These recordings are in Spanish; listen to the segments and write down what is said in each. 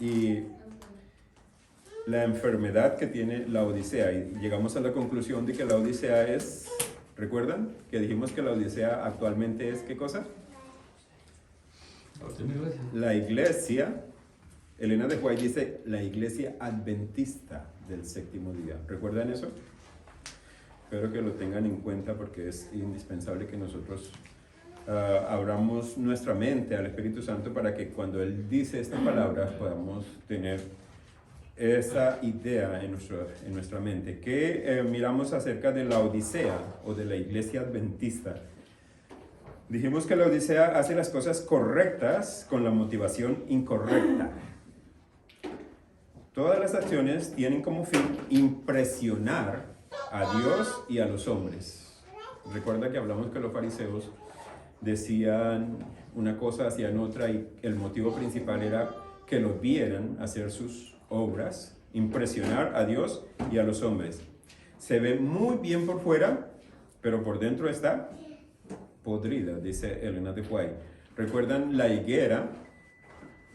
y la enfermedad que tiene la Odisea. Y llegamos a la conclusión de que la Odisea es, ¿recuerdan? Que dijimos que la Odisea actualmente es, ¿qué cosa? La iglesia. Elena de White dice, la iglesia adventista del séptimo día. ¿Recuerdan eso? Espero que lo tengan en cuenta porque es indispensable que nosotros abramos nuestra mente al Espíritu Santo para que cuando Él dice esta palabra podamos tener esa idea en nuestra mente. ¿Qué miramos acerca de la Odisea o de la iglesia adventista? Dijimos que la Odisea hace las cosas correctas con la motivación incorrecta. Todas las acciones tienen como fin impresionar a Dios y a los hombres. Recuerda que hablamos que los fariseos decían una cosa, hacían otra, y el motivo principal era que los vieran hacer sus obras, impresionar a Dios y a los hombres. Se ve muy bien por fuera, pero por dentro está podrida, dice Elena de White. ¿Recuerdan la higuera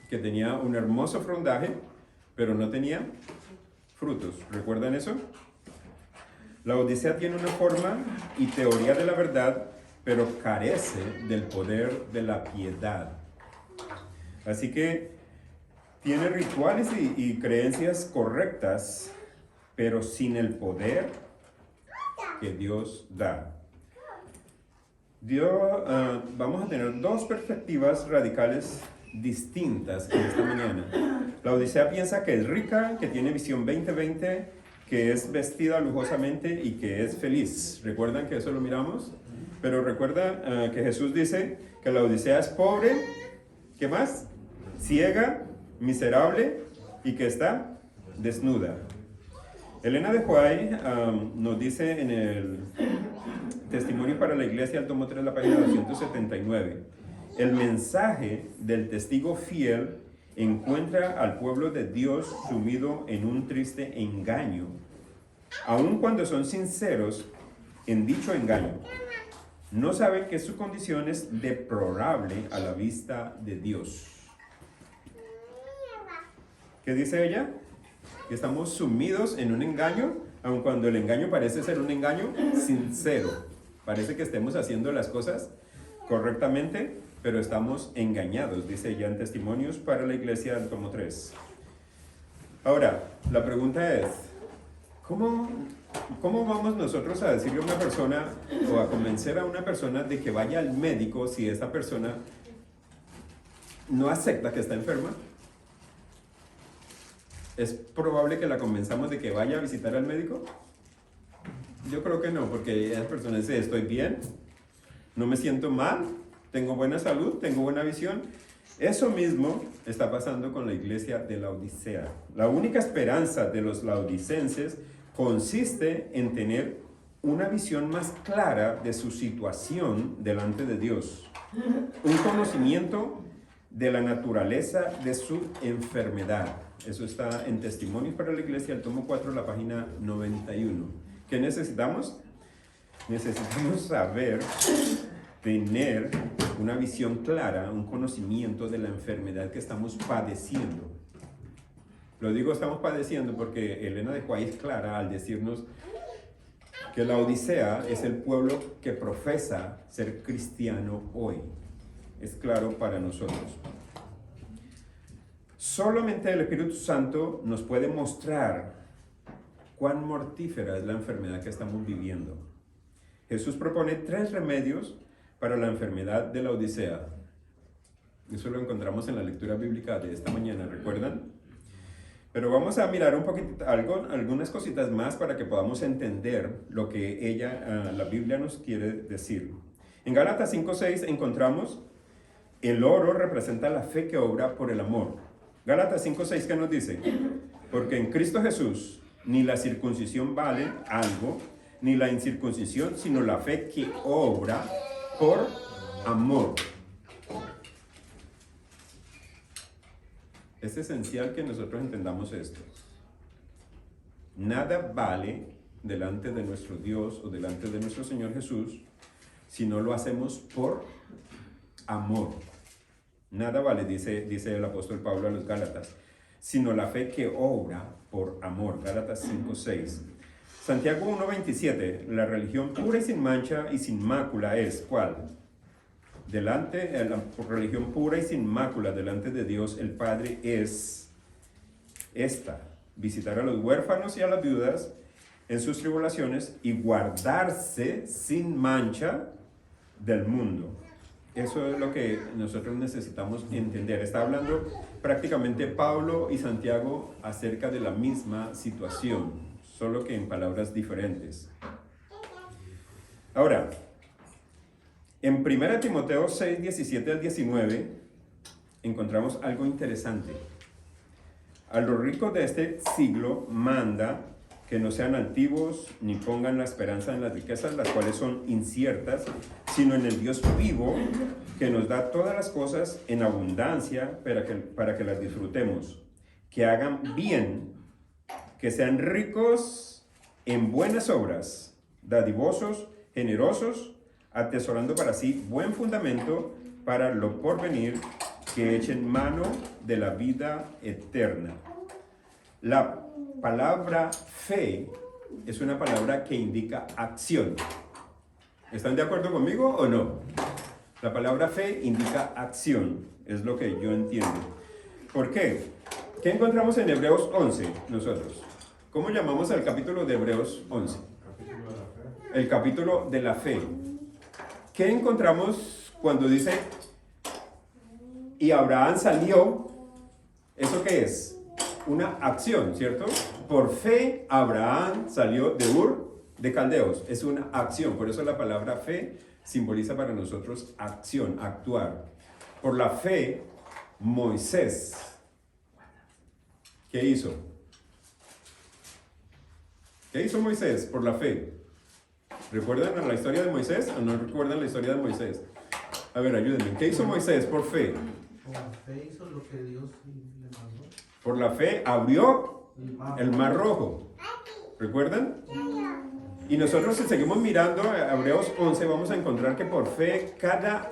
que tenía un hermoso frondaje, pero no tenía frutos? ¿Recuerdan eso? La Odisea tiene una forma y teoría de la verdad, pero carece del poder de la piedad. Así que tiene rituales y creencias correctas, pero sin el poder que Dios da. Vamos a tener dos perspectivas radicales distintas en esta mañana. La Odisea piensa que es rica, que tiene visión 2020, que es vestida lujosamente y que es feliz. ¿Recuerdan que eso lo miramos? Pero recuerda que Jesús dice que la Odisea es pobre, ¿qué más? Ciega, miserable y que está desnuda. Elena de White nos dice en el Testimonio para la Iglesia, el tomo 3, la página 279, el mensaje del testigo fiel encuentra al pueblo de Dios sumido en un triste engaño, aun cuando son sinceros en dicho engaño. No saben que su condición es deplorable a la vista de Dios. ¿Qué dice ella? Que estamos sumidos en un engaño, aun cuando el engaño parece ser un engaño sincero. Parece que estemos haciendo las cosas correctamente, pero estamos engañados, dice ella en Testimonios para la Iglesia del tomo 3. Ahora, la pregunta es, ¿cómo vamos nosotros a decirle a una persona o a convencer a una persona de que vaya al médico si esa persona no acepta que está enferma? ¿Es probable que la convenzamos de que vaya a visitar al médico? Yo creo que no, porque esa persona dice, estoy bien, no me siento mal, tengo buena salud, tengo buena visión. Eso mismo está pasando con la iglesia de la Odisea. La única esperanza de los laodicenses consiste en tener una visión más clara de su situación delante de Dios, un conocimiento de la naturaleza de su enfermedad. Eso está en Testimonios para la Iglesia, el tomo 4, la página 91. ¿Qué necesitamos? Necesitamos saber, tener una visión clara, un conocimiento de la enfermedad que estamos padeciendo. Lo digo estamos padeciendo porque Elena de White es clara al decirnos que la Odisea es el pueblo que profesa ser cristiano hoy. Es claro para nosotros. Solamente el Espíritu Santo nos puede mostrar cuán mortífera es la enfermedad que estamos viviendo. Jesús propone 3 remedios para la enfermedad de la Odisea. Eso lo encontramos en la lectura bíblica de esta mañana, ¿recuerdan? Pero vamos a mirar un poquito, algunas cositas más para que podamos entender lo que la Biblia nos quiere decir. En Gálatas 5:6 encontramos, el oro representa la fe que obra por el amor. Gálatas 5:6, ¿qué nos dice? Porque en Cristo Jesús ni la circuncisión vale algo, ni la incircuncisión, sino la fe que obra por amor. Es esencial que nosotros entendamos esto. Nada vale delante de nuestro Dios o delante de nuestro Señor Jesús si no lo hacemos por amor. Nada vale, dice el apóstol Pablo a los Gálatas, sino la fe que obra por amor. Gálatas 5:6. Santiago 1:27, la religión pura y sin mancha y sin mácula es, ¿cuál? La religión pura y sin mácula delante de Dios el Padre es esta: visitar a los huérfanos y a las viudas en sus tribulaciones y guardarse sin mancha del mundo. Eso es lo que nosotros necesitamos entender. Está hablando prácticamente Pablo y Santiago acerca de la misma situación, solo que en palabras diferentes. Ahora, en 1 Timoteo 6, 17 al 19, encontramos algo interesante. A los ricos de este siglo manda que no sean altivos ni pongan la esperanza en las riquezas, las cuales son inciertas, sino en el Dios vivo, que nos da todas las cosas en abundancia para que las disfrutemos. Que hagan bien, que sean ricos en buenas obras, dadivosos, generosos, atesorando para sí buen fundamento para lo porvenir, que echen mano de la vida eterna. La palabra fe es una palabra que indica acción. ¿Están de acuerdo conmigo o no? La palabra fe indica acción, es lo que yo entiendo. ¿Por qué? ¿Qué encontramos en Hebreos 11 nosotros? ¿Cómo llamamos al capítulo de Hebreos 11? El capítulo de la fe. ¿Qué encontramos cuando dice, y Abraham salió? ¿Eso qué es? Una acción, ¿cierto? Por fe, Abraham salió de Ur de Caldeos. Es una acción. Por eso la palabra fe simboliza para nosotros acción, actuar. Por la fe, Moisés, ¿qué hizo? ¿Qué hizo Moisés por la fe? ¿Recuerdan la historia de Moisés o no recuerdan la historia de Moisés? A ver, ayúdenme. ¿Qué hizo Moisés por fe? Por la fe hizo lo que Dios le mandó. Por la fe abrió el mar rojo. ¿Recuerdan? Y nosotros, si seguimos mirando a Hebreos 11, vamos a encontrar que por fe cada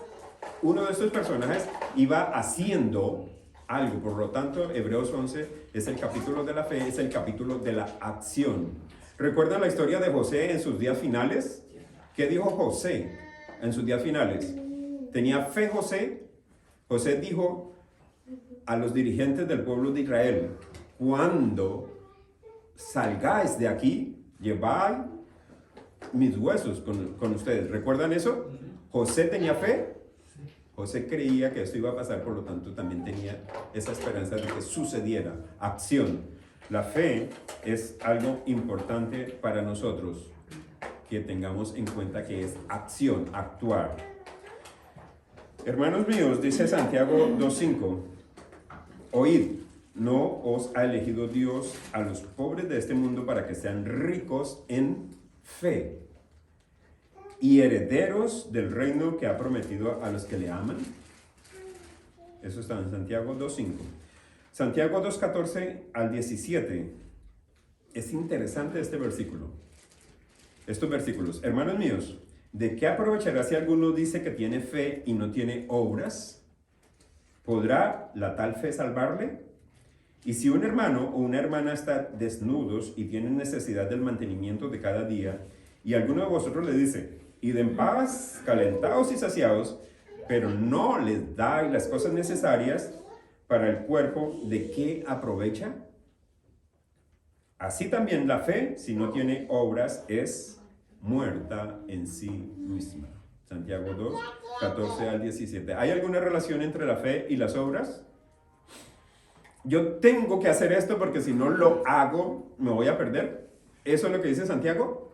uno de estos personajes iba haciendo algo. Por lo tanto, Hebreos 11 es el capítulo de la fe, es el capítulo de la acción. ¿Recuerdan la historia de José en sus días finales? ¿Qué dijo José en sus días finales? ¿Tenía fe José? José dijo a los dirigentes del pueblo de Israel: cuando salgáis de aquí, llevad mis huesos con ustedes. ¿Recuerdan eso? José tenía fe. José creía que esto iba a pasar, por lo tanto también tenía esa esperanza de que sucediera. Acción. La fe es algo importante para nosotros, que tengamos en cuenta que es acción, actuar. Hermanos míos, dice Santiago 2:5, oíd, no os ha elegido Dios a los pobres de este mundo para que sean ricos en fe y herederos del reino que ha prometido a los que le aman. Eso está en Santiago 2:5. Santiago 2:14 al 17. Es interesante este versículo. Estos versículos. Hermanos míos, ¿de qué aprovechará si alguno dice que tiene fe y no tiene obras? ¿Podrá la tal fe salvarle? Y si un hermano o una hermana está desnudos y tienen necesidad del mantenimiento de cada día, y alguno de vosotros le dice, id en paz, calentados y saciados, pero no les dais las cosas necesarias para el cuerpo, ¿de qué aprovecha? Así también la fe, si no tiene obras, es muerta en sí misma. Santiago 2, 14 al 17. ¿Hay alguna relación entre la fe y las obras? Yo tengo que hacer esto porque si no lo hago, me voy a perder. ¿Eso es lo que dice Santiago?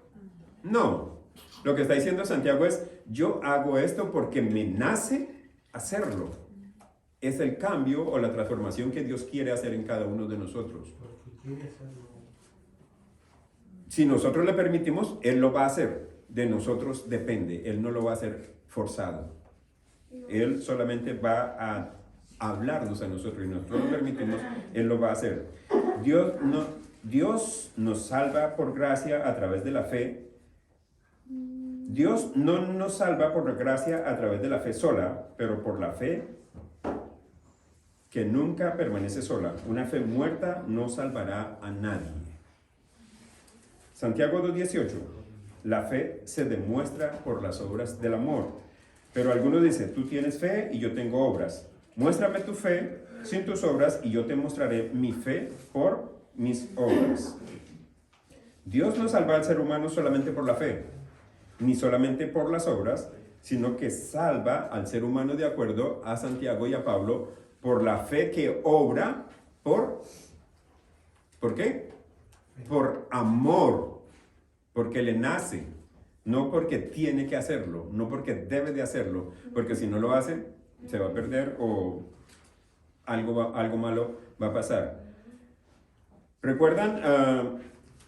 No. Lo que está diciendo Santiago es, yo hago esto porque me nace hacerlo. Es el cambio o la transformación que Dios quiere hacer en cada uno de nosotros. Si nosotros le permitimos, Él lo va a hacer. De nosotros depende. Él no lo va a hacer forzado. Él solamente va a hablarnos a nosotros y nosotros lo permitimos, Él lo va a hacer. Dios nos salva por gracia a través de la fe. Dios no nos salva por gracia a través de la fe sola, pero por la fe que nunca permanece sola. Una fe muerta no salvará a nadie. Santiago 2:18. La fe se demuestra por las obras del amor. Pero algunos dicen, tú tienes fe y yo tengo obras. Muéstrame tu fe sin tus obras y yo te mostraré mi fe por mis obras. Dios no salva al ser humano solamente por la fe, ni solamente por las obras, sino que salva al ser humano de acuerdo a Santiago y a Pablo por la fe que obra ¿por qué? Por amor, porque le nace, no porque tiene que hacerlo, no porque debe de hacerlo, porque si no lo hace, se va a perder o algo malo va a pasar. ¿Recuerdan?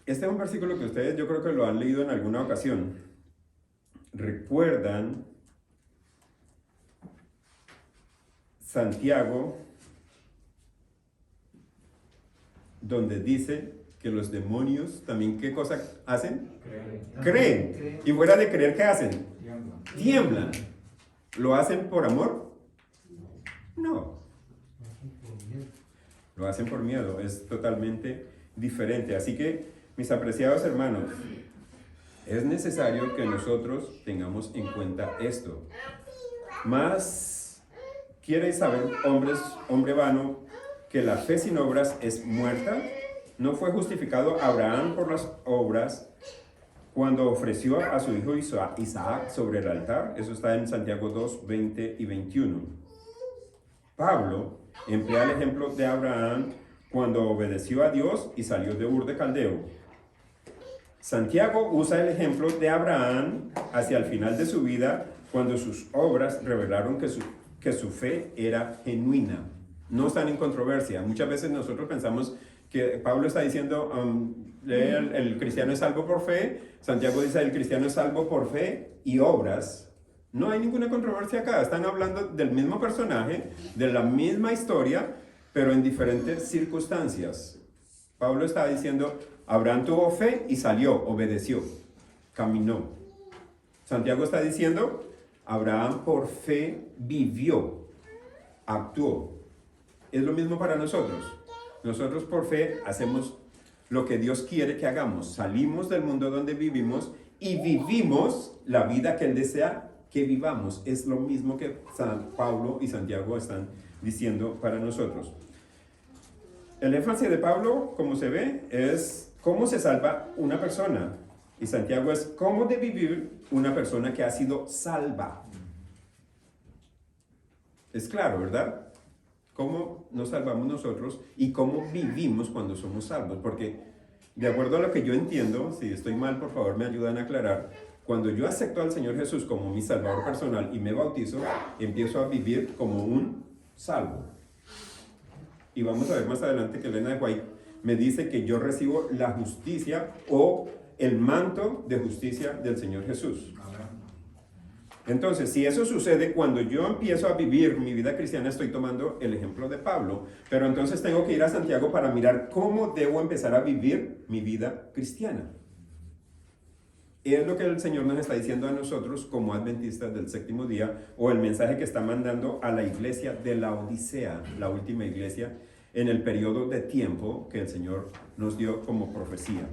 Este es un versículo que ustedes yo creo que lo han leído en alguna ocasión. ¿Recuerdan Santiago, donde dice que los demonios también qué cosa hacen? Creen. Y fuera de creer, ¿qué hacen? Tiemblan. ¿Lo hacen por amor? No. Lo hacen por miedo. Es totalmente diferente. Así que, mis apreciados hermanos, es necesario que nosotros tengamos en cuenta esto. Más quiere saber, hombre vano, que la fe sin obras es muerta. ¿No fue justificado Abraham por las obras cuando ofreció a su hijo Isaac sobre el altar? Eso está en Santiago 2, 20 y 21. Pablo emplea el ejemplo de Abraham cuando obedeció a Dios y salió de Ur de Caldeo. Santiago usa el ejemplo de Abraham hacia el final de su vida, cuando sus obras revelaron que su fe era genuina. No están en controversia. Muchas veces nosotros pensamos que Pablo está diciendo el cristiano es salvo por fe. Santiago dice el cristiano es salvo por fe y obras. No hay ninguna controversia acá. Están hablando del mismo personaje, de la misma historia, pero en diferentes circunstancias. Pablo está diciendo, Abraham tuvo fe y salió, obedeció, caminó. Santiago está diciendo, Abraham por fe vivió, actuó. Es lo mismo para nosotros. Nosotros por fe hacemos lo que Dios quiere que hagamos. Salimos del mundo donde vivimos y vivimos la vida que Él desea que vivamos. Es lo mismo que San Pablo y Santiago están diciendo para nosotros. El énfasis de Pablo, como se ve, es cómo se salva una persona. Y Santiago es cómo debe vivir una persona que ha sido salva. Es claro, ¿verdad? Cómo nos salvamos nosotros y cómo vivimos cuando somos salvos. Porque, de acuerdo a lo que yo entiendo, si estoy mal, por favor me ayudan a aclarar. Cuando yo acepto al Señor Jesús como mi Salvador personal y me bautizo, empiezo a vivir como un salvo. Y vamos a ver más adelante que Elena de White me dice que yo recibo la justicia o el manto de justicia del Señor Jesús. Entonces, si eso sucede cuando yo empiezo a vivir mi vida cristiana, estoy tomando el ejemplo de Pablo, pero entonces tengo que ir a Santiago para mirar cómo debo empezar a vivir mi vida cristiana. Es lo que el Señor nos está diciendo a nosotros como adventistas del séptimo día, o el mensaje que está mandando a la iglesia de la Odisea, la última iglesia, en el periodo de tiempo que el Señor nos dio como profecía.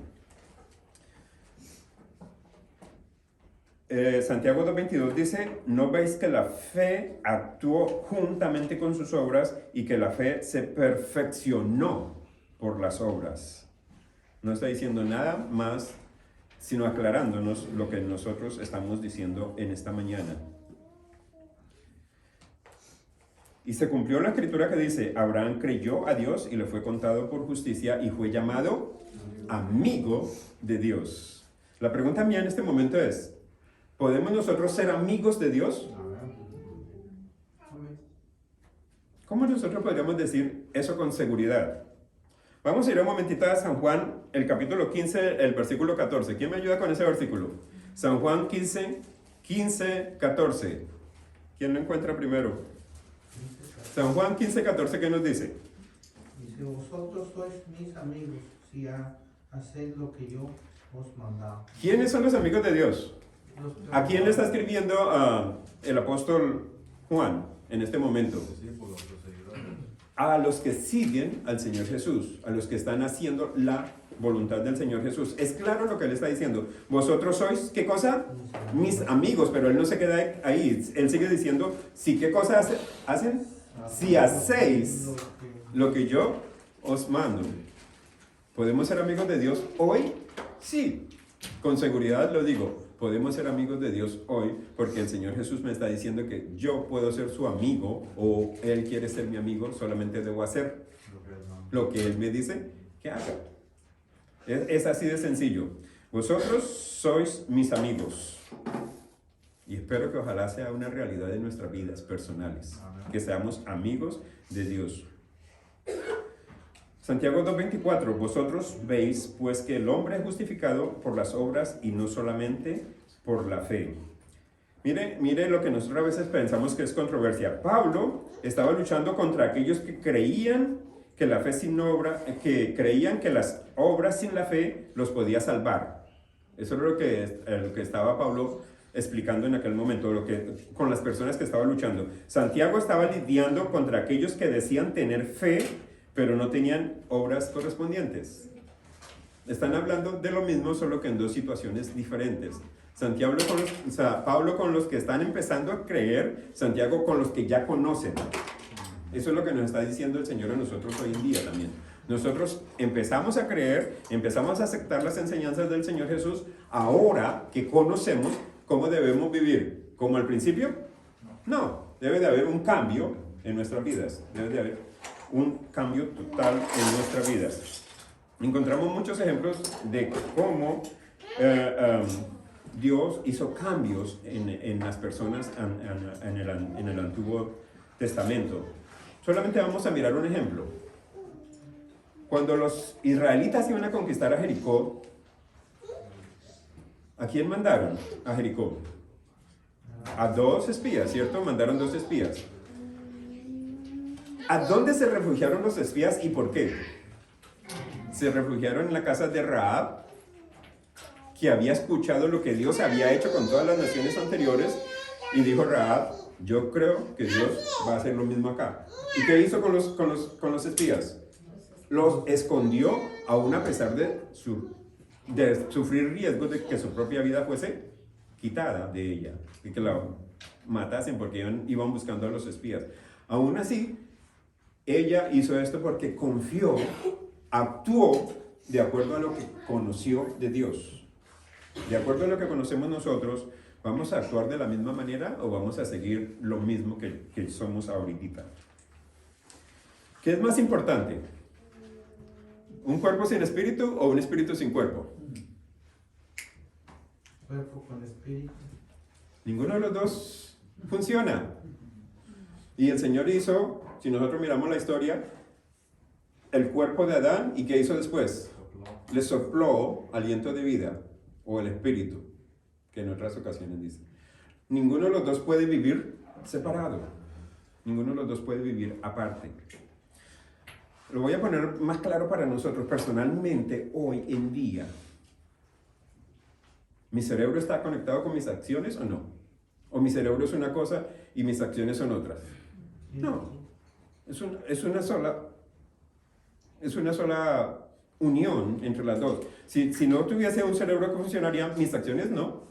Santiago 2:22 dice, ¿no veis que la fe actuó juntamente con sus obras y que la fe se perfeccionó por las obras? No está diciendo nada más, sino aclarándonos lo que nosotros estamos diciendo en esta mañana. Y se cumplió la escritura que dice, Abraham creyó a Dios y le fue contado por justicia y fue llamado amigo de Dios. La pregunta mía en este momento es, ¿podemos nosotros ser amigos de Dios? ¿Cómo nosotros podríamos decir eso con seguridad? Vamos a ir un momentito a San Juan, el capítulo 15, el versículo 14. ¿Quién me ayuda con ese versículo? San Juan 15, 14. ¿Quién lo encuentra primero? San Juan 15, 14, ¿qué nos dice? Dice, vosotros sois mis amigos, si hacéis lo que yo os mandaba. ¿Quiénes son los amigos de Dios? ¿A quién le está escribiendo el apóstol Juan en este momento? a los que siguen al Señor Jesús, a los que están haciendo la voluntad del Señor Jesús. Es claro lo que Él está diciendo. Vosotros sois, ¿qué cosa? Mis amigos, pero Él no se queda ahí. Él sigue diciendo, ¿sí qué cosa hacen? Si hacéis lo que yo os mando. ¿Podemos ser amigos de Dios hoy? Sí, con seguridad lo digo. Podemos ser amigos de Dios hoy porque el Señor Jesús me está diciendo que yo puedo ser su amigo o Él quiere ser mi amigo, solamente debo hacer lo que Él me dice que haga. Es así de sencillo. Vosotros sois mis amigos. Y espero que ojalá sea una realidad en nuestras vidas personales. Que seamos amigos de Dios. Santiago 2:24, vosotros veis pues que el hombre es justificado por las obras y no solamente por la fe. Mire lo que nosotros a veces pensamos que es controversia. Pablo estaba luchando contra aquellos que creían que la fe sin obra, que creían que las obras sin la fe los podía salvar. Eso es lo que estaba Pablo explicando en aquel momento, con las personas que estaba luchando. Santiago estaba lidiando contra aquellos que decían tener fe, pero no tenían obras correspondientes. Están hablando de lo mismo, solo que en dos situaciones diferentes. Pablo con los que están empezando a creer, Santiago con los que ya conocen. Eso es lo que nos está diciendo el Señor a nosotros hoy en día también. Nosotros empezamos a creer, empezamos a aceptar las enseñanzas del Señor Jesús, ahora que conocemos cómo debemos vivir. ¿Como al principio? No, debe de haber un cambio en nuestras vidas, debe de haber un cambio total en nuestras vidas. Encontramos muchos ejemplos de cómo Dios hizo cambios en las personas en el Antiguo Testamento. Solamente vamos a mirar un ejemplo. Cuando los israelitas iban a conquistar a Jericó, ¿a quién mandaron a Jericó? A 2 espías, ¿cierto? Mandaron 2 espías. ¿A dónde se refugiaron los espías y por qué? Se refugiaron en la casa de Rahab, que había escuchado lo que Dios había hecho con todas las naciones anteriores, y dijo Rahab, yo creo que Dios va a hacer lo mismo acá. ¿Y qué hizo con los espías? Los escondió, aún a pesar de sufrir riesgos de que su propia vida fuese quitada de ella, y que la matasen porque iban buscando a los espías. Aún así, ella hizo esto porque confió, actuó de acuerdo a lo que conoció de Dios. De acuerdo a lo que conocemos nosotros, ¿vamos a actuar de la misma manera o vamos a seguir lo mismo que somos ahorita? ¿Qué es más importante? ¿Un cuerpo sin espíritu o un espíritu sin cuerpo? Cuerpo con espíritu. Ninguno de los dos funciona. Y el Señor hizo, si nosotros miramos la historia, el cuerpo de Adán, ¿y qué hizo después? Le sopló aliento de vida, o el espíritu, que en otras ocasiones dice. Ninguno de los dos puede vivir separado. Ninguno de los dos puede vivir aparte. Lo voy a poner más claro para nosotros. Personalmente, hoy en día, ¿mi cerebro está conectado con mis acciones o no? ¿O mi cerebro es una cosa y mis acciones son otras? No, es una sola unión entre las dos. Si no tuviese un cerebro que funcionaría, mis acciones no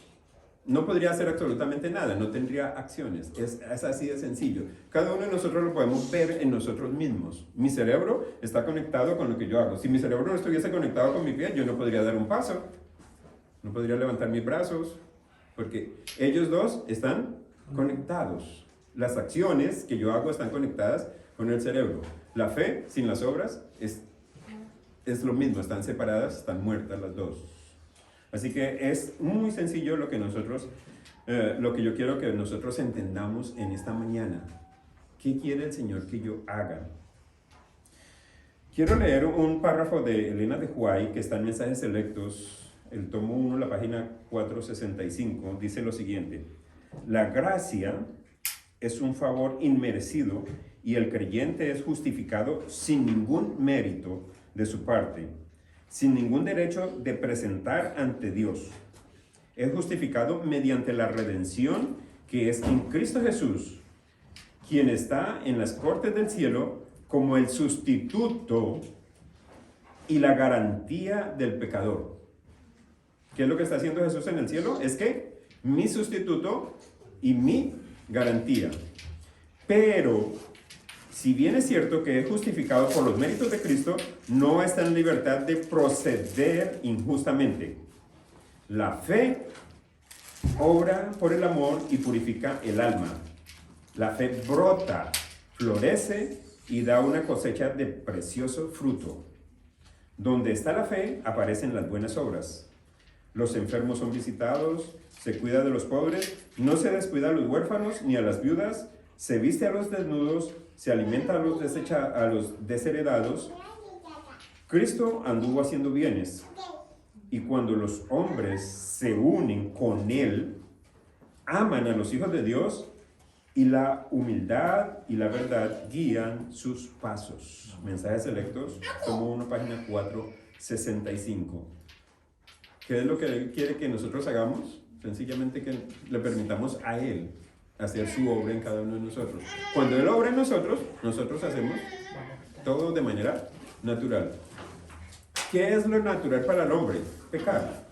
podría hacer absolutamente nada, no tendría acciones. Es así de sencillo. Cada uno de nosotros lo podemos ver en nosotros mismos. Mi cerebro está conectado con lo que yo hago. Si mi cerebro no estuviese conectado con mi pie, yo no podría dar un paso, no podría levantar mis brazos, porque ellos dos están conectados. Las acciones que yo hago están conectadas con el cerebro. La fe sin las obras es lo mismo, están separadas, están muertas las dos. Así que es muy sencillo lo que yo quiero que nosotros entendamos en esta mañana. ¿Qué quiere el Señor que yo haga? Quiero leer un párrafo de Elena de White que está en Mensajes Selectos, el tomo 1, la página 465, dice lo siguiente: la gracia es un favor inmerecido y el creyente es justificado sin ningún mérito de su parte, sin ningún derecho de presentar ante Dios. Es justificado mediante la redención que es en Cristo Jesús, quien está en las cortes del cielo como el sustituto y la garantía del pecador. ¿Qué es lo que está haciendo Jesús en el cielo? Es que mi sustituto y mi garantía. Pero, si bien es cierto que es justificado por los méritos de Cristo, no está en libertad de proceder injustamente. La fe obra por el amor y purifica el alma. La fe brota, florece y da una cosecha de precioso fruto. Donde está la fe, aparecen las buenas obras. Los enfermos son visitados, se cuida de los pobres, no se descuida a los huérfanos ni a las viudas, se viste a los desnudos, se alimenta a los desheredados. Cristo anduvo haciendo bienes, y cuando los hombres se unen con Él, aman a los hijos de Dios, y la humildad y la verdad guían sus pasos. Mensajes selectos, tomo 1, página 465. ¿Qué es lo que Él quiere que nosotros hagamos? Sencillamente que le permitamos a Él hacer su obra en cada uno de nosotros. Cuando Él obra en nosotros, nosotros hacemos todo de manera natural. ¿Qué es lo natural para el hombre? Pecar.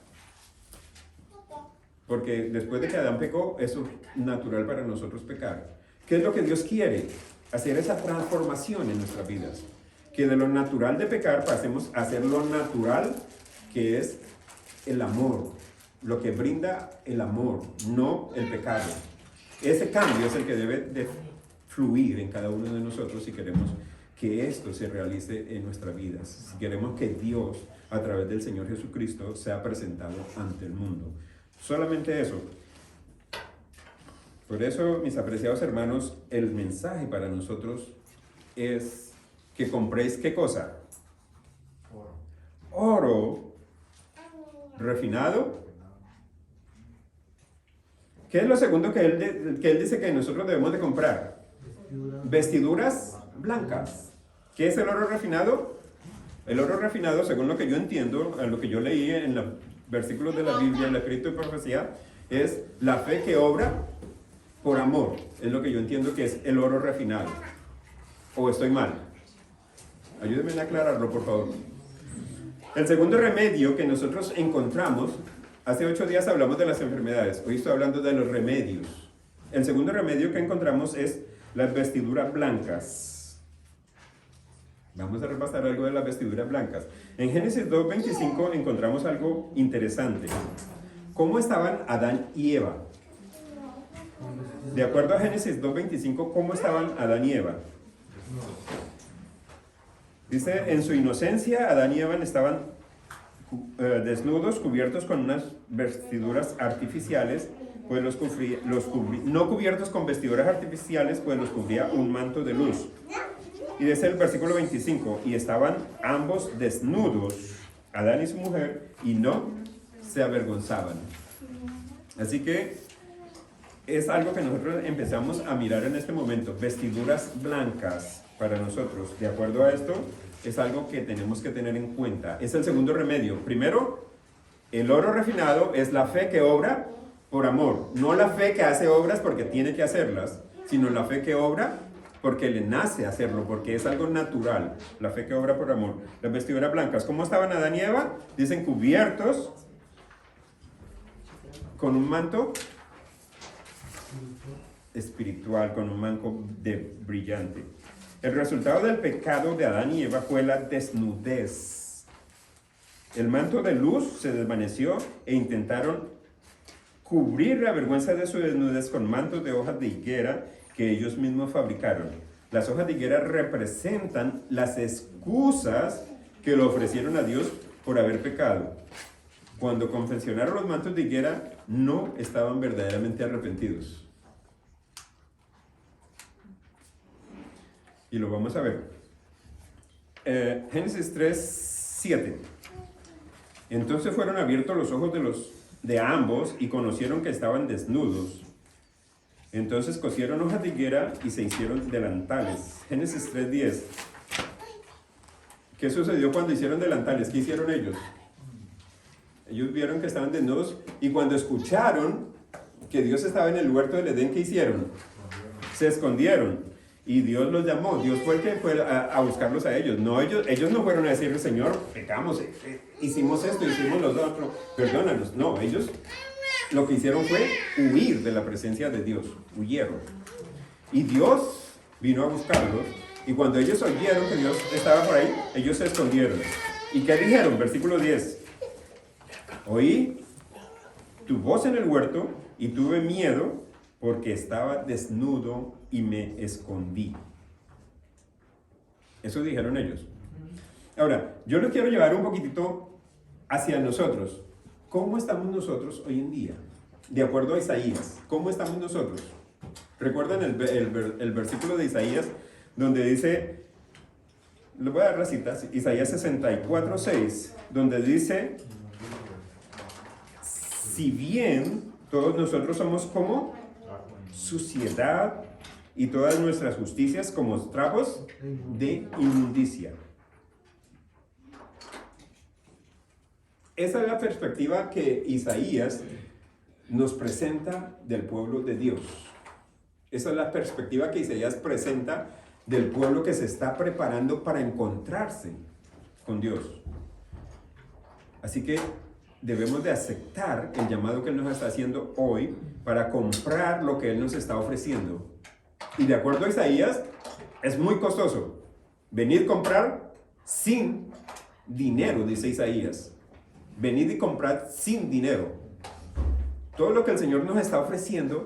Porque después de que Adán pecó, es natural para nosotros pecar. ¿Qué es lo que Dios quiere? Hacer esa transformación en nuestras vidas. Que de lo natural de pecar pasemos a hacer lo natural, que es el amor. Lo que brinda el amor, no el pecado. Ese cambio es el que debe de fluir en cada uno de nosotros si queremos que esto se realice en nuestras vidas. Si queremos que Dios, a través del Señor Jesucristo, sea presentado ante el mundo. Solamente eso. Por eso, mis apreciados hermanos, el mensaje para nosotros es que compréis ¿qué cosa? Oro refinado. ¿Qué es lo segundo que él dice que nosotros debemos de comprar? Vestiduras blancas. ¿Qué es el oro refinado? El oro refinado, según lo que yo entiendo, lo que yo leí en los versículos de la Biblia, en el escrito de profecía, es la fe que obra por amor. Es lo que yo entiendo que es el oro refinado. ¿O estoy mal? Ayúdenme a aclararlo, por favor. El segundo remedio que nosotros encontramos, hace 8 días hablamos de las enfermedades, hoy estoy hablando de los remedios. El segundo remedio que encontramos es las vestiduras blancas. Vamos a repasar algo de las vestiduras blancas. En Génesis 2:25 encontramos algo interesante. ¿Cómo estaban Adán y Eva? De acuerdo a Génesis 2:25, ¿cómo estaban Adán y Eva? Dice, en su inocencia, Adán y Eva estaban desnudos, cubiertos con unas vestiduras artificiales, pues no cubiertos con vestiduras artificiales, pues los cubría un manto de luz. Y dice el versículo 25, y estaban ambos desnudos, Adán y su mujer, y no se avergonzaban. Así que es algo que nosotros empezamos a mirar en este momento, vestiduras blancas para nosotros. De acuerdo a esto, es algo que tenemos que tener en cuenta. Es el segundo remedio. Primero, el oro refinado es la fe que obra por amor. No la fe que hace obras porque tiene que hacerlas, sino la fe que obra porque le nace hacerlo, porque es algo natural. La fe que obra por amor. Las vestiduras blancas. ¿Cómo estaban Adán y Eva? Dicen cubiertos con un manto espiritual, con un manto brillante. El resultado del pecado de Adán y Eva fue la desnudez. El manto de luz se desvaneció e intentaron cubrir la vergüenza de su desnudez con mantos de hojas de higuera que ellos mismos fabricaron. Las hojas de higuera representan las excusas que le ofrecieron a Dios por haber pecado. Cuando confeccionaron los mantos de higuera, no estaban verdaderamente arrepentidos. Y lo vamos a ver. Génesis 3:7. Entonces fueron abiertos los ojos de ambos y conocieron que estaban desnudos. Entonces cosieron hojas de higuera y se hicieron delantales. Génesis 3:10. ¿Qué sucedió cuando hicieron delantales? ¿Qué hicieron ellos? Ellos vieron que estaban desnudos y cuando escucharon que Dios estaba en el huerto del Edén, ¿qué hicieron? Se escondieron. Y Dios los llamó, Dios fue el que fue a buscarlos a ellos. No, ellos no fueron a decirle, Señor, pecamos, hicimos esto, hicimos lo otro, perdónanos. No, ellos lo que hicieron fue huir de la presencia de Dios, huyeron. Y Dios vino a buscarlos, y cuando ellos oyeron que Dios estaba por ahí, ellos se escondieron. ¿Y qué dijeron? Versículo 10. Oí tu voz en el huerto y tuve miedo porque estaba desnudo y me escondí. Eso dijeron ellos. Ahora, yo lo quiero llevar un poquitito hacia nosotros. ¿Cómo estamos nosotros hoy en día? De acuerdo a Isaías, ¿cómo estamos nosotros? ¿Recuerdan el versículo de Isaías donde dice, le voy a dar las citas, Isaías 64:6, donde dice, si bien todos nosotros somos como suciedad y todas nuestras justicias como trapos de inmundicia. Esa es la perspectiva que Isaías nos presenta del pueblo de Dios. Esa es la perspectiva que Isaías presenta del pueblo que se está preparando para encontrarse con Dios. Así que debemos de aceptar el llamado que Él nos está haciendo hoy para comprar lo que Él nos está ofreciendo. Y de acuerdo a Isaías, es muy costoso. Venir a comprar sin dinero, dice Isaías. Venid y comprad sin dinero. Todo lo que el Señor nos está ofreciendo,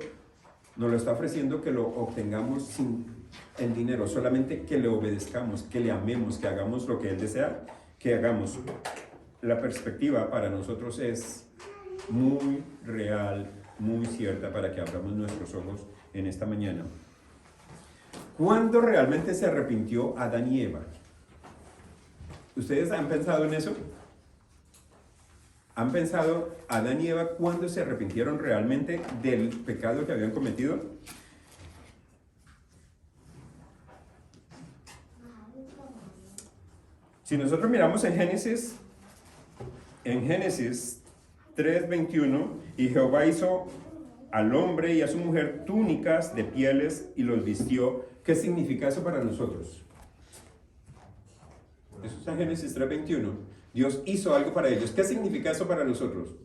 nos lo está ofreciendo que lo obtengamos sin el dinero, solamente que le obedezcamos, que le amemos, que hagamos lo que Él desea que hagamos. La perspectiva para nosotros es muy real, muy cierta, para que abramos nuestros ojos en esta mañana. ¿Cuándo realmente se arrepintió Adán y Eva? ¿Ustedes han pensado en eso? ¿Han pensado Adán y Eva cuándo se arrepintieron realmente del pecado que habían cometido? Si nosotros miramos en Génesis 3:21, y Jehová hizo al hombre y a su mujer túnicas de pieles y los vistió. ¿Qué significa eso para nosotros? Eso está en Génesis 3:21. Dios hizo algo para ellos. ¿Qué significa eso para nosotros?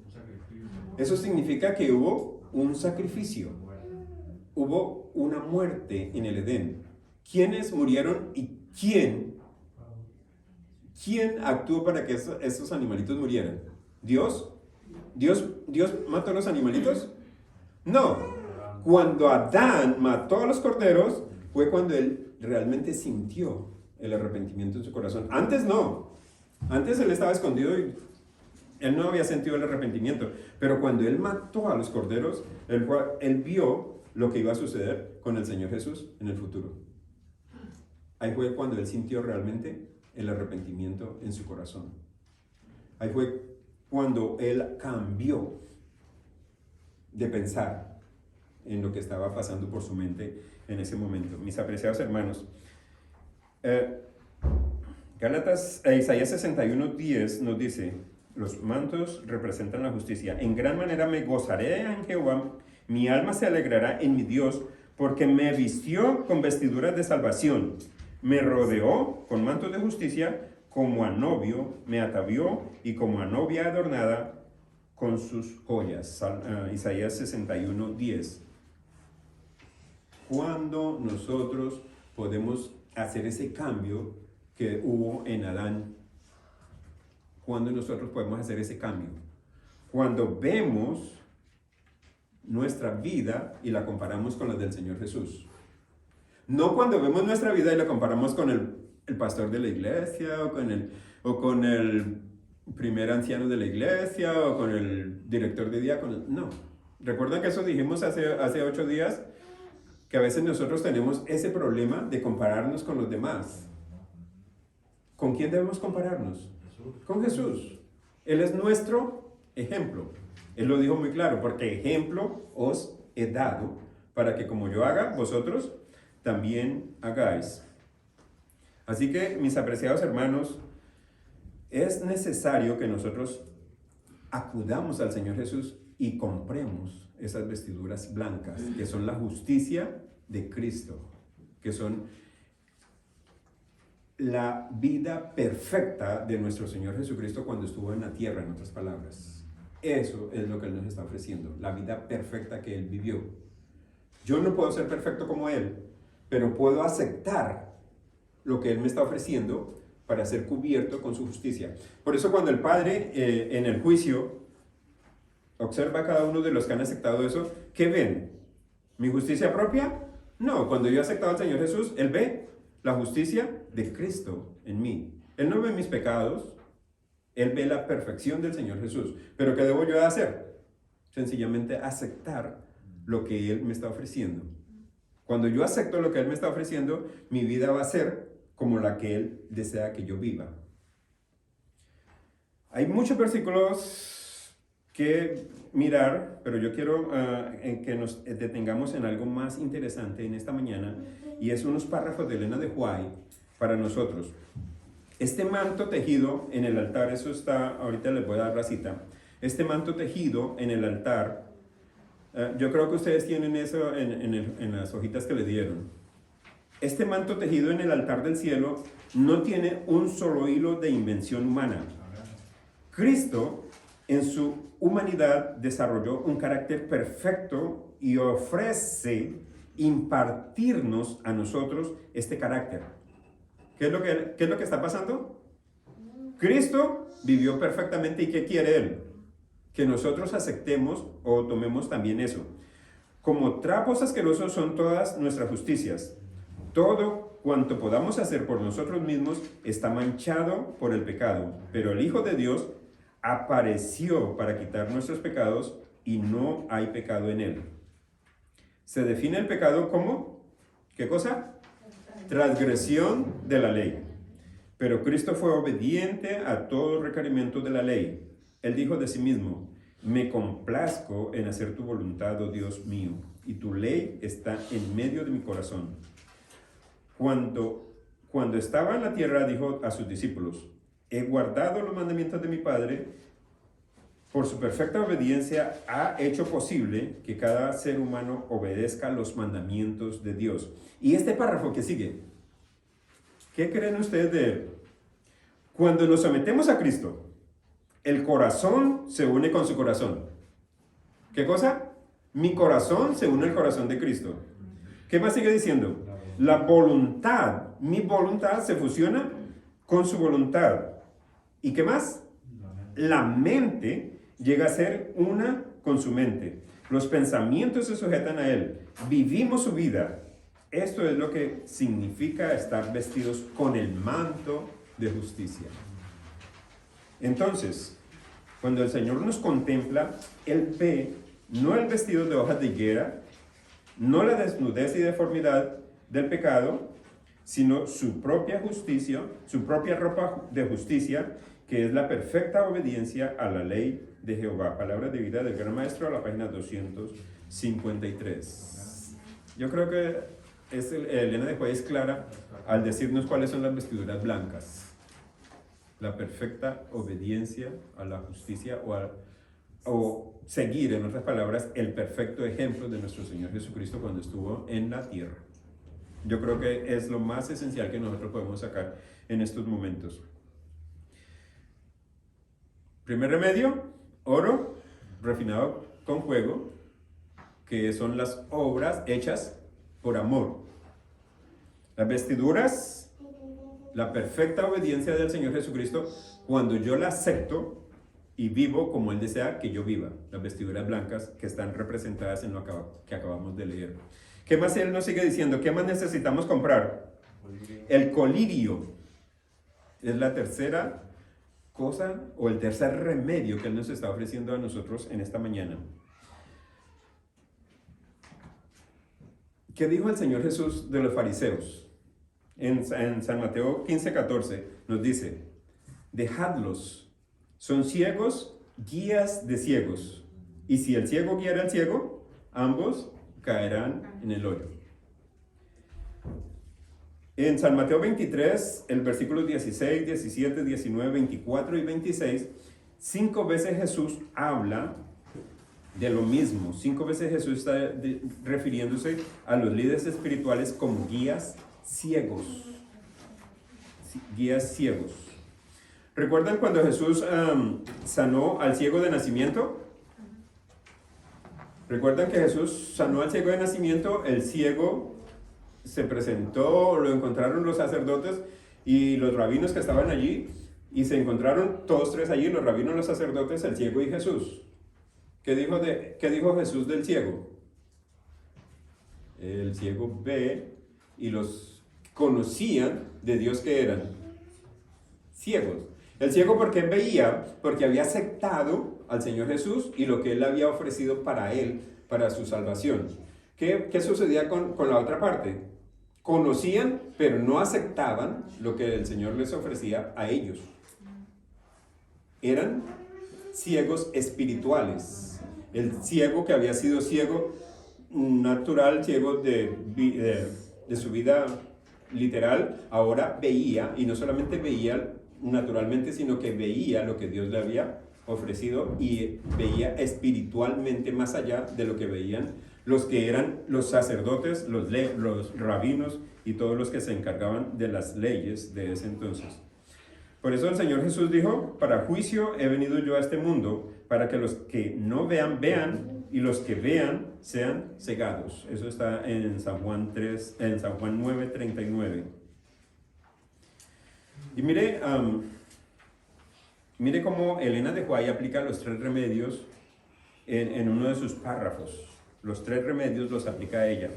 Eso significa que hubo un sacrificio. Hubo una muerte en el Edén. ¿Quiénes murieron y quién actuó para que esos animalitos murieran? ¿Dios? ¿Dios mató a los animalitos? No. Cuando Adán mató a los corderos, fue cuando él realmente sintió el arrepentimiento en su corazón. Antes no. Antes él estaba escondido y él no había sentido el arrepentimiento. Pero cuando él mató a los corderos, él vio lo que iba a suceder con el Señor Jesús en el futuro. Ahí fue cuando él sintió realmente el arrepentimiento en su corazón. Ahí fue cuando él cambió de pensar en lo que estaba pasando por su mente en ese momento. Mis apreciados hermanos, Isaías 61:10 nos dice, los mantos representan la justicia. En gran manera me gozaré en Jehová, mi alma se alegrará en mi Dios, porque me vistió con vestiduras de salvación, me rodeó con mantos de justicia, como a novio me atavió y como a novia adornada con sus joyas. Isaías 61:10. ¿Cuándo nosotros podemos hacer ese cambio que hubo en Adán? ¿Cuándo nosotros podemos hacer ese cambio? Cuando vemos nuestra vida y la comparamos con la del Señor Jesús. No cuando vemos nuestra vida y la comparamos con el pastor de la iglesia o con el primer anciano de la iglesia o con el director de diáconos. No. ¿Recuerdan que eso dijimos hace 8 días? Que a veces nosotros tenemos ese problema de compararnos con los demás. ¿Con quién debemos compararnos? Con Jesús. Él es nuestro ejemplo. Él lo dijo muy claro, porque ejemplo os he dado para que como yo haga, vosotros también hagáis. Así que, mis apreciados hermanos, es necesario que nosotros acudamos al Señor Jesús y compremos esas vestiduras blancas, que son la justicia de Cristo. que son la vida perfecta de nuestro Señor Jesucristo cuando estuvo en la tierra, en otras palabras. Eso es lo que Él nos está ofreciendo, la vida perfecta que Él vivió. Yo no puedo ser perfecto como Él, pero puedo aceptar lo que Él me está ofreciendo para ser cubierto con su justicia. Por eso cuando el Padre en el juicio observa a cada uno de los que han aceptado eso, ¿qué ven? ¿Mi justicia propia? No, cuando yo he aceptado al Señor Jesús, Él ve la justicia de Cristo en mí. Él no ve mis pecados, Él ve la perfección del Señor Jesús. ¿Pero qué debo yo hacer? Sencillamente aceptar lo que Él me está ofreciendo. Cuando yo acepto lo que Él me está ofreciendo, mi vida va a ser como la que Él desea que yo viva. Hay muchos versículos que mirar, pero yo quiero que nos detengamos en algo más interesante en esta mañana, y es unos párrafos de Elena de White para nosotros. Este manto tejido en el altar, eso está, ahorita les voy a dar la cita, este manto tejido en el altar, yo creo que ustedes tienen eso en las hojitas que les dieron. Este manto tejido en el altar del cielo no tiene un solo hilo de invención humana. Cristo, en su humanidad, desarrolló un carácter perfecto y ofrece impartirnos a nosotros este carácter. ¿Qué es lo que está pasando? Cristo vivió perfectamente, ¿y qué quiere Él? Que nosotros aceptemos o tomemos también eso. Como trapos asquerosos son todas nuestras justicias. Todo cuanto podamos hacer por nosotros mismos está manchado por el pecado, pero el Hijo de Dios apareció para quitar nuestros pecados y no hay pecado en Él. Se define el pecado como, ¿qué cosa? Transgresión de la ley. Pero Cristo fue obediente a todo requerimiento de la ley. Él dijo de sí mismo: me complazco en hacer tu voluntad, oh Dios mío, y tu ley está en medio de mi corazón. Cuando estaba en la tierra, dijo a sus discípulos: he guardado los mandamientos de mi Padre. Por su perfecta obediencia ha hecho posible que cada ser humano obedezca los mandamientos de Dios. Y este párrafo que sigue, ¿qué creen ustedes de él? Cuando nos sometemos a Cristo, el corazón se une con su corazón. ¿Qué cosa? Mi corazón se une al corazón de Cristo. ¿Qué más sigue diciendo? La voluntad, mi voluntad se fusiona con su voluntad. ¿Y qué más? La mente llega a ser una con su mente. Los pensamientos se sujetan a Él. Vivimos su vida. Esto es lo que significa estar vestidos con el manto de justicia. Entonces, cuando el Señor nos contempla, Él ve no el vestido de hojas de higuera, no la desnudez y deformidad del pecado, sino su propia justicia, su propia ropa de justicia, que es la perfecta obediencia a la ley de Jehová. Palabras de vida del Gran Maestro, a la página 253. Yo creo que Elena de White es clara al decirnos cuáles son las vestiduras blancas. La perfecta obediencia a la justicia o seguir, en otras palabras, el perfecto ejemplo de nuestro Señor Jesucristo cuando estuvo en la tierra. Yo creo que es lo más esencial que nosotros podemos sacar en estos momentos. Primer remedio, oro refinado con fuego, que son las obras hechas por amor. Las vestiduras, la perfecta obediencia del Señor Jesucristo, cuando yo la acepto y vivo como Él desea que yo viva. Las vestiduras blancas que están representadas en lo que acabamos de leer. ¿Qué más Él nos sigue diciendo? ¿Qué más necesitamos comprar? El colirio. Es la tercera cosa o el tercer remedio que Él nos está ofreciendo a nosotros en esta mañana. ¿Qué dijo el Señor Jesús de los fariseos? En San Mateo 15:14 nos dice: dejadlos, son ciegos, guías de ciegos. Y si el ciego guiara al ciego, ambos caerán en el hoyo. En San Mateo 23, el versículo 16, 17, 19, 24 y 26, 5 veces Jesús habla de lo mismo. 5 veces Jesús está refiriéndose a los líderes espirituales como guías ciegos. Guías ciegos. ¿Recuerdan cuando Jesús sanó al ciego de nacimiento? ¿Recuerdan que Jesús sanó al ciego de nacimiento? El ciego se presentó, lo encontraron los sacerdotes y los rabinos que estaban allí, y se encontraron todos tres allí, los rabinos, los sacerdotes, el ciego y Jesús. ¿Qué dijo Jesús del ciego? El ciego ve, y los conocían de Dios que eran ciegos. El ciego, ¿por qué veía? Porque había aceptado al Señor Jesús y lo que Él había ofrecido para él, para su salvación. ¿Qué sucedía con la otra parte? Conocían, pero no aceptaban lo que el Señor les ofrecía a ellos. Eran ciegos espirituales. El ciego que había sido ciego natural, ciego de su vida literal, ahora veía, y no solamente veía naturalmente, sino que veía lo que Dios le había ofrecido, y veía espiritualmente más allá de lo que veían los que eran los sacerdotes, los rabinos y todos los que se encargaban de las leyes de ese entonces. Por eso el Señor Jesús dijo: para juicio he venido yo a este mundo, para que los que no vean, vean, y los que vean sean cegados. Eso está en San Juan 9:39. Y mire cómo Elena de White aplica los 3 remedios en uno de sus párrafos. Los 3 remedios los aplica ella.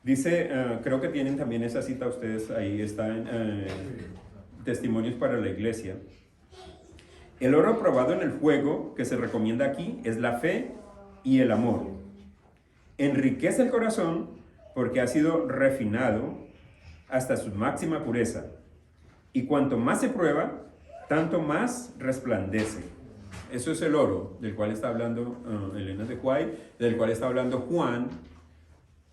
Dice, creo que tienen también esa cita ustedes, ahí está en Testimonios para la Iglesia. El oro probado en el fuego que se recomienda aquí es la fe y el amor. Enriquece el corazón porque ha sido refinado hasta su máxima pureza. Y cuanto más se prueba, tanto más resplandece. Eso es el oro del cual está hablando Elena de White, del cual está hablando Juan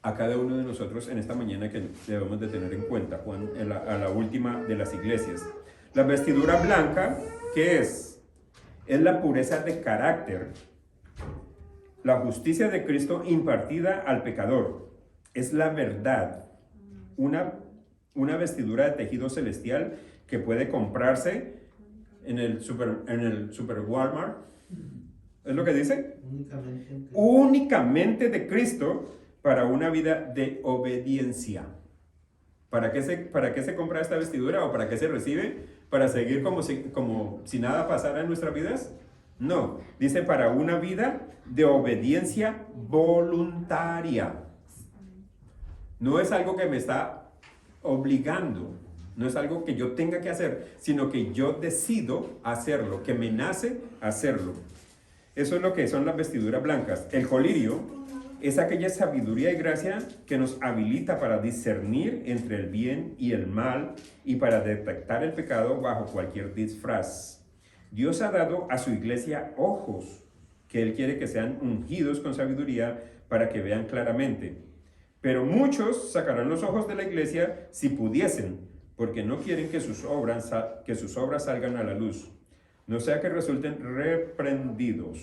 a cada uno de nosotros en esta mañana, que debemos de tener en cuenta. Juan a la última de las iglesias. La vestidura blanca, ¿qué es? Es la pureza de carácter, la justicia de Cristo impartida al pecador. Es la verdad, una vestidura de tejido celestial que puede comprarse en el super Walmart. ¿Es lo que dice? Únicamente de Cristo, para una vida de obediencia. ¿Para qué se compra esta vestidura, o para qué se recibe? ¿Para seguir como si nada pasara en nuestras vidas? No, dice para una vida de obediencia voluntaria. No es algo que me está obligando, no es algo que yo tenga que hacer, sino que yo decido hacerlo, que me nace hacerlo. Eso es lo que son las vestiduras blancas. El colirio es aquella sabiduría y gracia que nos habilita para discernir entre el bien y el mal, y para detectar el pecado bajo cualquier disfraz. Dios ha dado a su iglesia ojos que Él quiere que sean ungidos con sabiduría para que vean claramente. Pero muchos sacarán los ojos de la iglesia si pudiesen, porque no quieren que sus obras salgan a la luz, no sea que resulten reprendidos.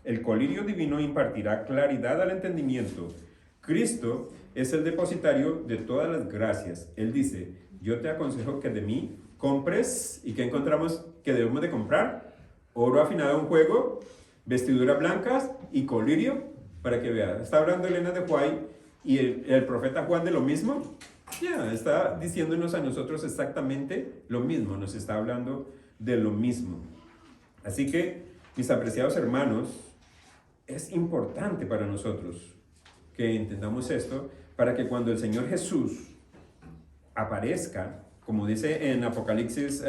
El colirio divino impartirá claridad al entendimiento. Cristo es el depositario de todas las gracias. Él dice: yo te aconsejo que de mí compres. ¿Y qué encontramos que debemos de comprar? Oro afinado en fuego, vestiduras blancas y colirio, para que vean. Está hablando Elena de White y el profeta Juan de lo mismo. Está diciéndonos a nosotros exactamente lo mismo. Nos está hablando de lo mismo. Así que, mis apreciados hermanos, es importante para nosotros que entendamos esto, para que cuando el Señor Jesús aparezca, como dice en Apocalipsis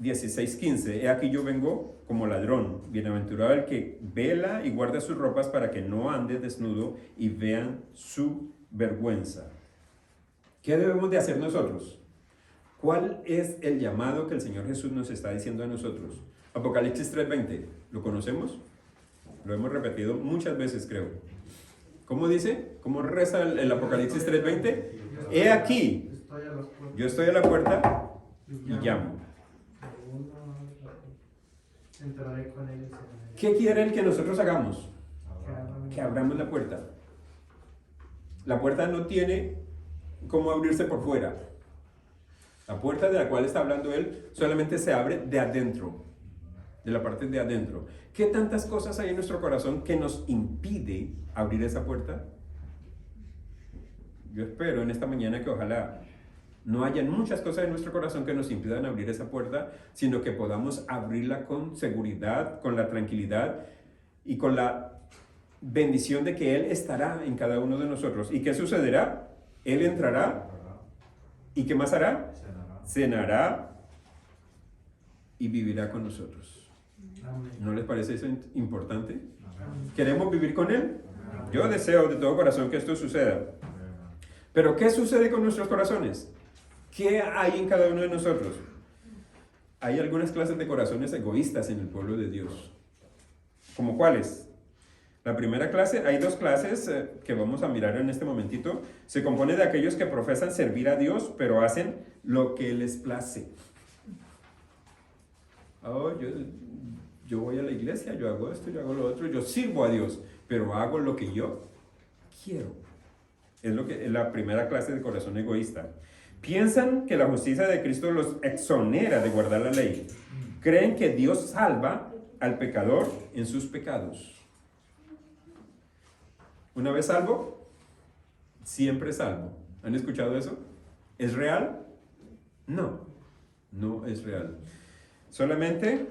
16:15, he aquí yo vengo como ladrón, bienaventurado el que vela y guarda sus ropas para que no ande desnudo y vean su vergüenza. ¿Qué debemos de hacer nosotros? ¿Cuál es el llamado que el Señor Jesús nos está diciendo a nosotros? Apocalipsis 3:20, ¿lo conocemos? Lo hemos repetido muchas veces, creo. ¿Cómo dice? ¿Cómo reza el Apocalipsis 3:20? He aquí, yo estoy a la puerta y llamo. Entraré con él y cenaré. ¿Qué quiere él que nosotros hagamos? Que Que abramos la puerta. La puerta no tiene cómo abrirse por fuera. La puerta de la cual está hablando él solamente se abre de adentro, de la parte de adentro. ¿Qué tantas cosas hay en nuestro corazón que nos impide abrir esa puerta? Yo espero en esta mañana que ojalá no hayan muchas cosas en nuestro corazón que nos impidan abrir esa puerta, sino que podamos abrirla con seguridad, con la tranquilidad y con la bendición de que Él estará en cada uno de nosotros. ¿Y qué sucederá? Él entrará. ¿Y qué más hará? Cenará y vivirá con nosotros. Amén. ¿No les parece eso importante? ¿Queremos vivir con Él? Yo deseo de todo corazón que esto suceda. Pero ¿qué sucede con nuestros corazones? ¿Qué hay en cada uno de nosotros? Hay algunas clases de corazones egoístas en el pueblo de Dios. ¿Cómo cuáles? La primera clase, hay dos clases que vamos a mirar en este momentito. Se compone de aquellos que profesan servir a Dios, pero hacen lo que les place. Oh, yo voy a la iglesia, yo hago esto, yo hago lo otro, yo sirvo a Dios, pero hago lo que yo quiero. Es la primera clase de corazón egoísta. Piensan que la justicia de Cristo los exonera de guardar la ley. Creen que Dios salva al pecador en sus pecados. Una vez salvo, siempre salvo. ¿Han escuchado eso? ¿Es real? No, no es real. Solamente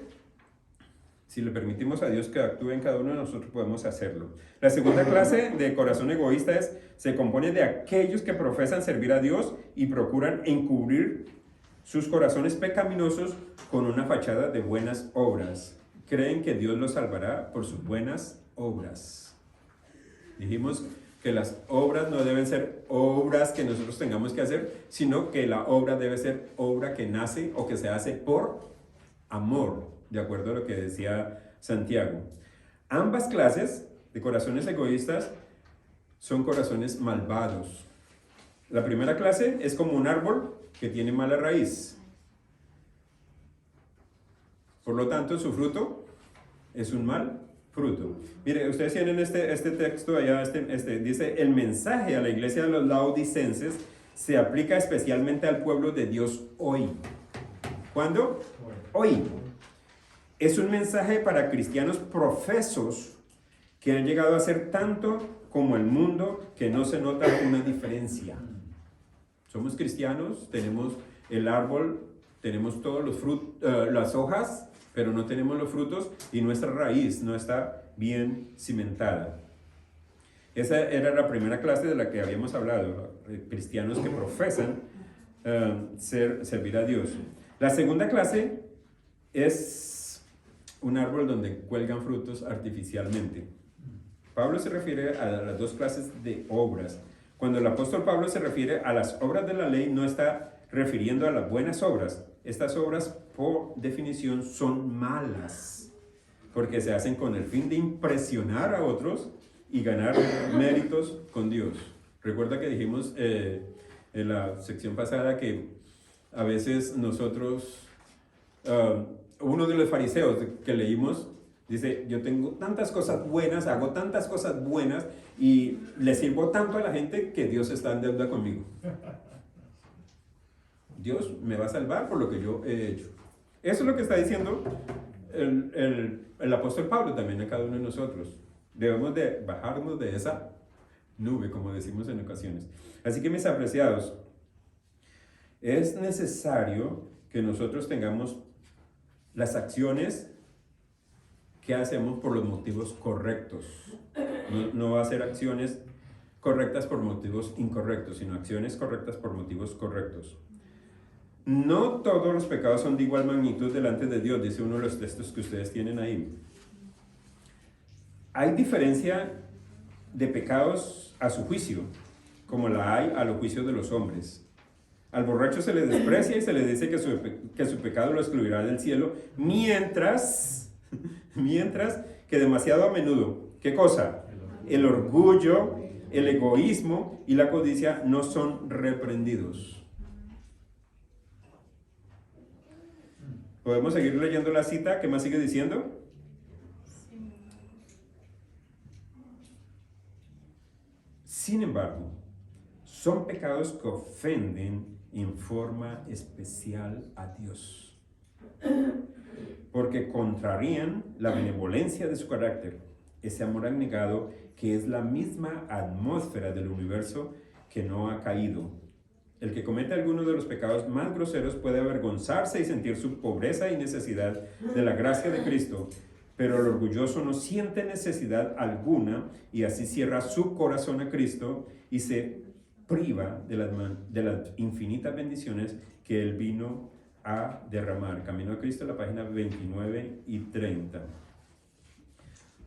si le permitimos a Dios que actúe en cada uno de nosotros, podemos hacerlo. La segunda clase de corazón egoísta se compone de aquellos que profesan servir a Dios y procuran encubrir sus corazones pecaminosos con una fachada de buenas obras. Creen que Dios los salvará por sus buenas obras. Dijimos que las obras no deben ser obras que nosotros tengamos que hacer, sino que la obra debe ser obra que nace o que se hace por amor, de acuerdo a lo que decía Santiago. Ambas clases de corazones egoístas son corazones malvados. La primera clase es como un árbol que tiene mala raíz. Por lo tanto, su fruto es un mal fruto. Mire, ustedes tienen este texto allá, dice, el mensaje a la iglesia de los laodicenses se aplica especialmente al pueblo de Dios hoy. ¿Cuándo? Hoy. Es un mensaje para cristianos profesos que han llegado a ser tanto como el mundo que no se nota una diferencia. Somos cristianos, tenemos el árbol, tenemos todos los frutos, las hojas, pero no tenemos los frutos y nuestra raíz no está bien cimentada. Esa era la primera clase de la que habíamos hablado, cristianos que profesan servir a Dios. La segunda clase es un árbol donde cuelgan frutos artificialmente. Pablo se refiere a las dos clases de obras. Cuando el apóstol Pablo se refiere a las obras de la ley, no está refiriendo a las buenas obras. Estas obras, por definición, son malas, porque se hacen con el fin de impresionar a otros y ganar méritos con Dios. Recuerda que dijimos en la sección pasada que a veces nosotros, uno de los fariseos que leímos, dice, yo tengo tantas cosas buenas, hago tantas cosas buenas y le sirvo tanto a la gente que Dios está en deuda conmigo. Dios me va a salvar por lo que yo he hecho. Eso es lo que está diciendo el apóstol Pablo también a cada uno de nosotros. Debemos de bajarnos de esa nube, como decimos en ocasiones. Así que, mis apreciados, es necesario que nosotros tengamos las acciones que hacemos por los motivos correctos. No va a ser acciones correctas por motivos incorrectos, sino acciones correctas por motivos correctos. No todos los pecados son de igual magnitud delante de Dios, dice uno de los textos que ustedes tienen ahí. Hay diferencia de pecados a su juicio, como la hay a los juicios de los hombres. Al borracho se le desprecia y se le dice que su pecado lo excluirá del cielo, mientras que demasiado a menudo, ¿qué cosa? El orgullo, el egoísmo y la codicia no son reprendidos. ¿Podemos seguir leyendo la cita? ¿Qué más sigue diciendo? Sin embargo, son pecados que ofenden en forma especial a Dios, porque contrarían la benevolencia de su carácter, ese amor abnegado que es la misma atmósfera del universo que no ha caído. El que comete alguno de los pecados más groseros puede avergonzarse y sentir su pobreza y necesidad de la gracia de Cristo, pero el orgulloso no siente necesidad alguna y así cierra su corazón a Cristo y se priva de las infinitas bendiciones que Él vino a derramar. Camino a Cristo, la página 29 y 30.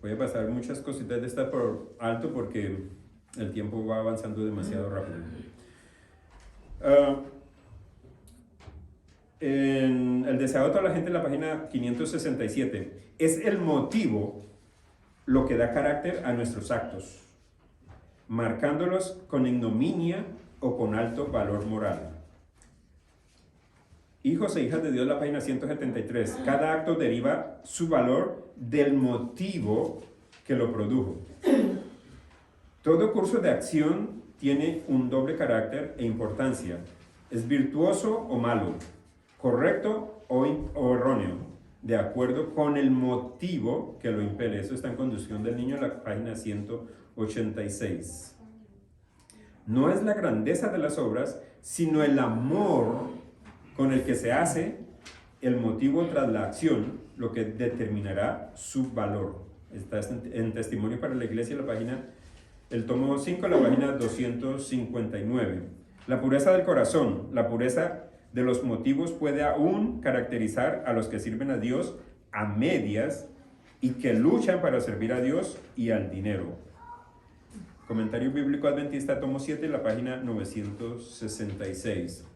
Voy a pasar muchas cositas de estas por alto porque el tiempo va avanzando demasiado rápido. En el deseado de toda la gente, en la página 567, es el motivo lo que da carácter a nuestros actos, marcándolos con ignominia o con alto valor moral. Hijos e hijas de Dios, la página 173. Cada acto deriva su valor del motivo que lo produjo. Todo curso de acción tiene un doble carácter e importancia. ¿Es virtuoso o malo? ¿Correcto o erróneo? De acuerdo con el motivo que lo impele. Eso está en Conducción del Niño, en la página 186. No es la grandeza de las obras, sino el amor con el que se hace el motivo tras la acción, lo que determinará su valor. Está en Testimonio para la Iglesia, la página, el tomo 5, la página 259. La pureza del corazón, la pureza de los motivos puede aún caracterizar a los que sirven a Dios a medias y que luchan para servir a Dios y al dinero. Comentario Bíblico Adventista, tomo 7, la página 966.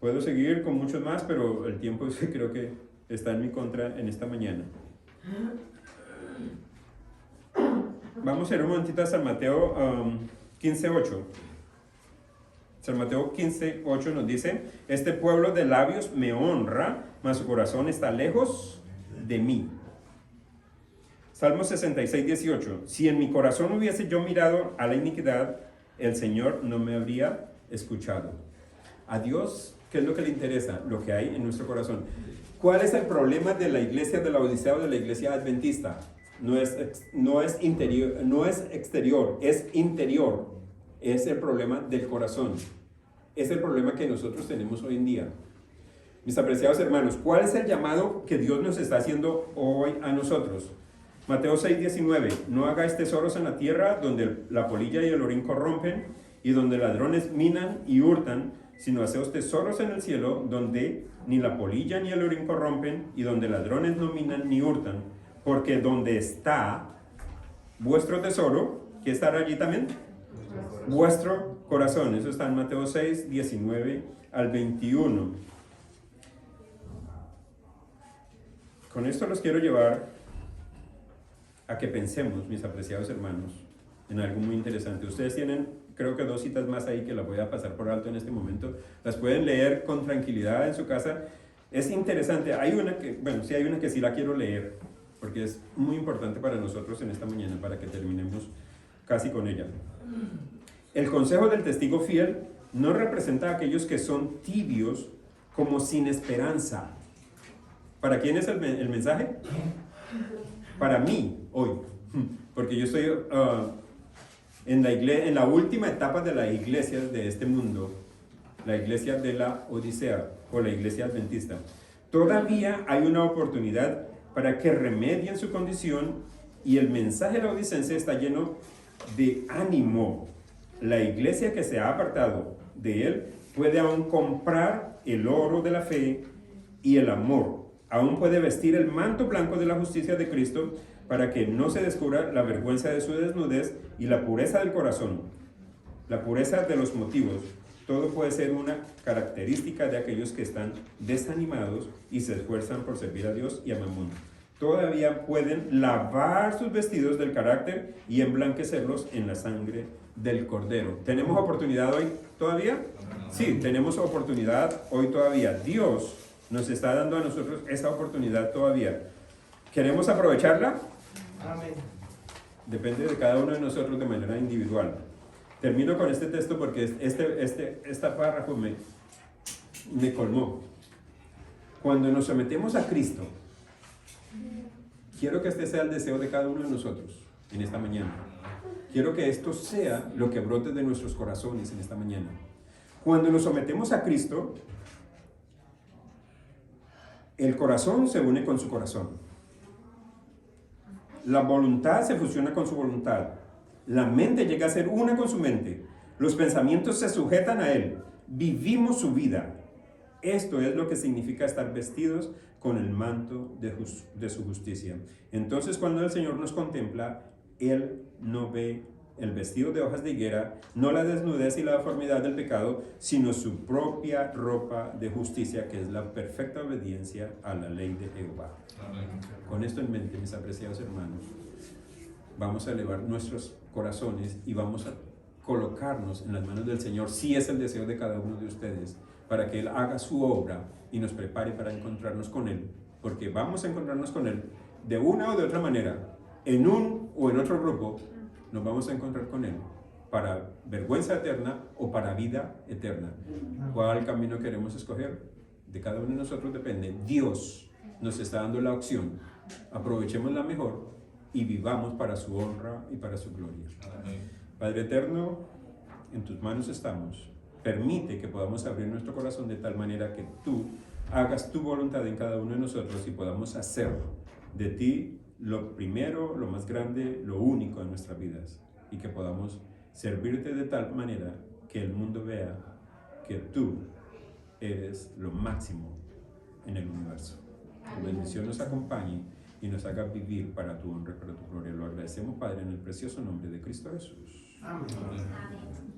Puedo seguir con muchos más, pero el tiempo creo que está en mi contra en esta mañana. Vamos a ir un momentito a San Mateo 15:8. San Mateo 15:8 nos dice: este pueblo de labios me honra, mas su corazón está lejos de mí. Salmo 66:18. Si en mi corazón hubiese yo mirado a la iniquidad, el Señor no me habría escuchado. A Dios, ¿qué es lo que le interesa? Lo que hay en nuestro corazón. ¿Cuál es el problema de la iglesia de la Odisea o de la iglesia adventista? No es interior, no es exterior, es interior. Es el problema del corazón. Es el problema que nosotros tenemos hoy en día. Mis apreciados hermanos, ¿cuál es el llamado que Dios nos está haciendo hoy a nosotros? Mateo 6:19. No hagáis tesoros en la tierra donde la polilla y el orín corrompen y donde ladrones minan y hurtan, sino haceos tesoros en el cielo donde ni la polilla ni el orín corrompen y donde ladrones no minan ni hurtan, porque donde está vuestro tesoro, ¿qué estará allí también? Vuestro corazón. Eso está en Mateo 6, 19 al 21. Con esto los quiero llevar a que pensemos, mis apreciados hermanos, en algo muy interesante. Ustedes tienen, creo que 2 citas más ahí que las voy a pasar por alto en este momento. Las pueden leer con tranquilidad en su casa. Es interesante. Hay una que, bueno, sí hay una que sí la quiero leer, porque es muy importante para nosotros en esta mañana, para que terminemos casi con ella. El consejo del testigo fiel no representa a aquellos que son tibios como sin esperanza. ¿Para quién es el mensaje? Para mí, hoy. Porque yo estoy en la última etapa de las iglesias de este mundo, la iglesia de la Odisea o la iglesia adventista. Todavía hay una oportunidad para que remedien su condición y el mensaje laodicense está lleno de ánimo. La iglesia que se ha apartado de él puede aún comprar el oro de la fe y el amor. Aún puede vestir el manto blanco de la justicia de Cristo para que no se descubra la vergüenza de su desnudez y la pureza del corazón, la pureza de los motivos. Todo puede ser una característica de aquellos que están desanimados y se esfuerzan por servir a Dios y a Mamón. Todavía pueden lavar sus vestidos del carácter y emblanquecerlos en la sangre del Cordero. ¿Tenemos oportunidad hoy todavía? Sí, tenemos oportunidad hoy todavía. Dios nos está dando a nosotros esa oportunidad todavía. ¿Queremos aprovecharla? Amén. Depende de cada uno de nosotros de manera individual. Termino con este texto porque este párrafo me colmó. Cuando nos sometemos a Cristo, quiero que este sea el deseo de cada uno de nosotros en esta mañana. Quiero que esto sea lo que brote de nuestros corazones en esta mañana. Cuando nos sometemos a Cristo, el corazón se une con su corazón. La voluntad se fusiona con su voluntad. La mente llega a ser una con su mente. Los pensamientos se sujetan a Él. Vivimos su vida. Esto es lo que significa estar vestidos con el manto de su justicia. Entonces, cuando el Señor nos contempla, Él no ve el vestido de hojas de higuera, no la desnudez y la deformidad del pecado, sino su propia ropa de justicia, que es la perfecta obediencia a la ley de Jehová. Amén. Con esto en mente, mis apreciados hermanos, vamos a elevar nuestros corazones y vamos a colocarnos en las manos del Señor, si es el deseo de cada uno de ustedes, para que Él haga su obra y nos prepare para encontrarnos con Él, porque vamos a encontrarnos con Él de una o de otra manera, en un o en otro grupo. Nos vamos a encontrar con Él para vergüenza eterna o para vida eterna. ¿Cuál camino queremos escoger? De cada uno de nosotros depende. Dios nos está dando la opción. Aprovechémosla mejor y vivamos para su honra y para su gloria. Amén. Padre eterno, en tus manos estamos. Permite que podamos abrir nuestro corazón de tal manera que tú hagas tu voluntad en cada uno de nosotros y podamos hacer de ti lo primero, lo más grande, lo único en nuestras vidas, y que podamos servirte de tal manera que el mundo vea que tú eres lo máximo en el universo. Tu bendición nos acompañe y nos haga vivir para tu honra y para tu gloria. Lo agradecemos, Padre, en el precioso nombre de Cristo Jesús. Amén. Amén.